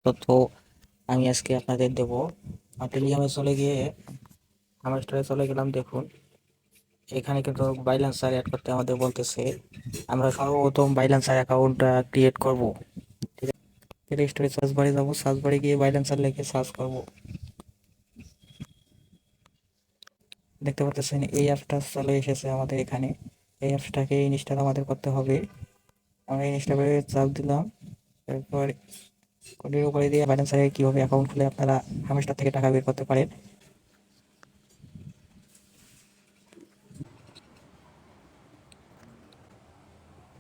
তথ্য আমি আজকে আপনাদের দেবো। টেলিগ্রামে চলে গিয়ে আমার স্টোরে চলে গেলাম। দেখুন এখানে কিন্তু বাইল্যান্সার অ্যাড করতে আমাদের বলতেছে। আমরা সর্বপ্রথম বাইল্যান্সার অ্যাকাউন্টটা ক্রিয়েট করব। ঠিক আছে, প্লে স্টোরে সার্চ বারে যাবো, সার্চ বারে গিয়ে বাইল্যান্সার লিখে সার্চ করব। দেখতে পাচ্ছেন এই অ্যাপটা চলে এসেছে আমাদের এখানে। এই অ্যাপসটাকে ইনস্টল আমাদের করতে হবে। আমরা ইনস্টল করে চাপ দিলাম। এরপর কোডের উপরে দিয়ে বাইল্যান্সারে কীভাবে অ্যাকাউন্ট খুলে আপনারা হামেস্টার থেকে টাকা বের করতে পারেন।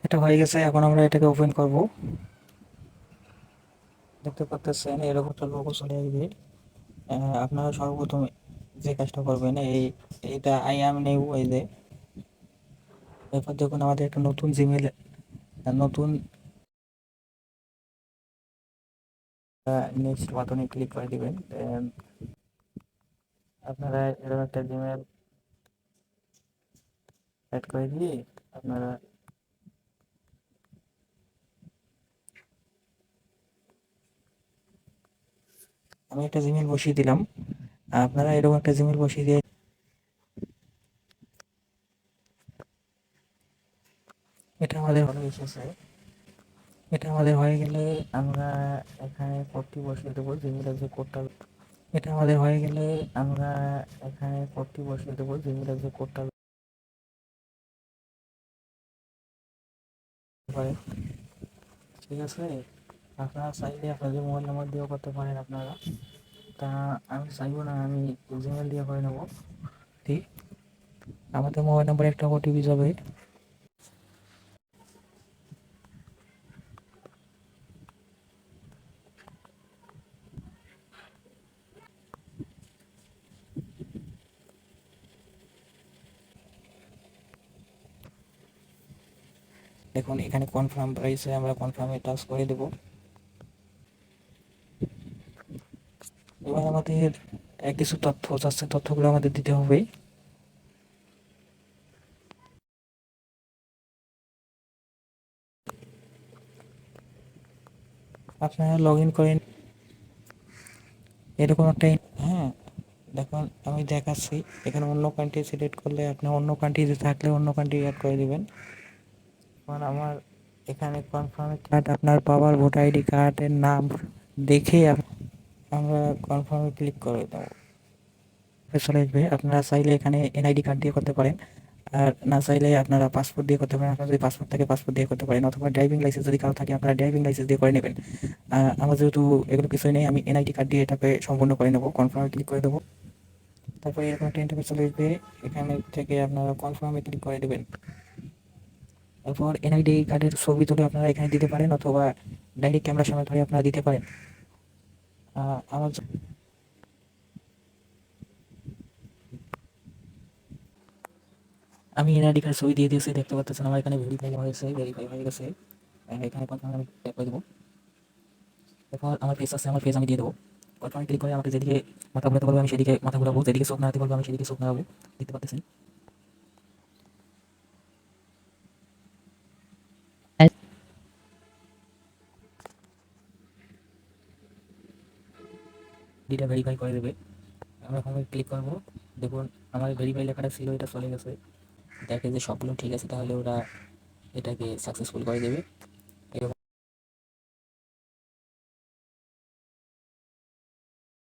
এটা হয়ে গেছে, এখন আমরা এটাকে ওপেন করব। দেখতে পাচ্ছেন এরকম একটা লোগো চলে আসবে। আপনারা সর্বপ্রথম যে কাজটা করবেন, এইটা আই অ্যাম নিউ, এই যে এরপর দেখুন আমাদের একটা নতুন জিমেল, নতুন নেক্সট বাটনে ক্লিক করে দিবেন। আপনারা এরকম একটা জিমেল অ্যাড করে দিয়ে আপনারা আমি একটা জিমেল বসিয়ে দিলাম। আপনারা এরকম একটা জিমেল বসিয়ে দিয়ে এটা আমাদের হয়ে এসেছে। এটা আমাদের হয়ে গেলে আমরা এখানে কোডটি বসিয়ে দেবো, জিমেলের যে কোডটা। এটা আমাদের হয়ে গেলে আমরা এখানে কোডটি বসিয়ে দেবো, জিমেলের যে কোডটা পারেন। ঠিক আছে, আপনারা চাইলে আপনাদের মোবাইল নাম্বার দিয়েও করতে পারেন আপনারা। তা আমি চাইবো না, আমি জিমেল দিয়ে করে নেবো। ঠিক, আমাদের মোবাইল নাম্বারে একটা ওটিপি যাবে। দেখুন এখানে কনফার্ম রয়েছে, আমরা কনফার্মে টাচ করে দেবো। এবার আমাদের কিছু তথ্য চাচ্ছে, তথ্যগুলো আমাদের দিতে হবে। আপনারা লগ ইন করেন এরকম একটা। হ্যাঁ, দেখুন আমি দেখাচ্ছি। এখানে অন্য কান্ট্রি সিলেক্ট করলে আপনি অন্য কান্ট্রিতে থাকলে অন্য কান্ট্রি অ্যাড করে দেবেন। কারণ আমার এখানে কনফার্ম কার্ড, আপনার বাবার ভোটার আইডি কার্ডের নাম দেখে আমরা কনফার্মে ক্লিক করে দেবো। চলে আসবে। আপনারা চাইলে এখানে এনআইডি কার্ড দিয়ে করতে পারেন, আর না চাইলে আপনারা পাসপোর্ট দিয়ে করতে পারেন। আপনার যদি পাসপোর্ট থাকে পাসপোর্ট দিয়ে করতে পারেন, অথবা ড্রাইভিং লাইসেন্স যদি কারো থাকে আপনারা ড্রাইভিং লাইসেন্স দিয়ে করে নেবেন। আমার যেহেতু এগুলো কিছুই নেই, আমি এনআইডি কার্ড দিয়ে এটাকে সম্পূর্ণ করে নেবো। কনফার্মে ক্লিক করে দেবো। তারপরে এরকম একটা ইন্টারফেস চলে আসবে, এখানে থেকে আপনারা কনফার্মে ক্লিক করে দেবেন। তারপর এনআইডি কার্ডের ছবি তুলে আপনারা এখানে দিতে পারেন, অথবা ডাইরেক্ট ক্যামেরার সামনে ধরে আপনারা দিতে পারেন। আমার আমি এনআইডি কার্ড ছবি দিয়ে দিয়েছি, দেখতে পাচ্ছেন আমার এখানে ভেরিফাই হয়েছে, ভেরিফাই হয়ে গেছে। এখানে কনফার্ম আমি ট্যাপ করে দেবো। এরপর আমার ফেস আছে, আমার ফেস আমি দিয়ে দেবো। কনফার্ম ক্লিক করে আমাকে যেদিকে মাথা ঘুরাতে বলবে আমি সেদিকে মাথা ঘুরাবো, যেদিকে চোখ নাড়াতে বলবে আমি সেদিকে চোখ নাড়াবো। দেখতে পাচ্ছেন ডিটা ভেরিফাই করে দেবে। আমরা ওখানে ক্লিক করবো। দেখুন আমার ভেরিফাই লেখাটা ছিল, এটা চলে গেছে। দেখে যে সবগুলো ঠিক আছে, তাহলে ওরা এটাকে সাকসেসফুল করে দেবে।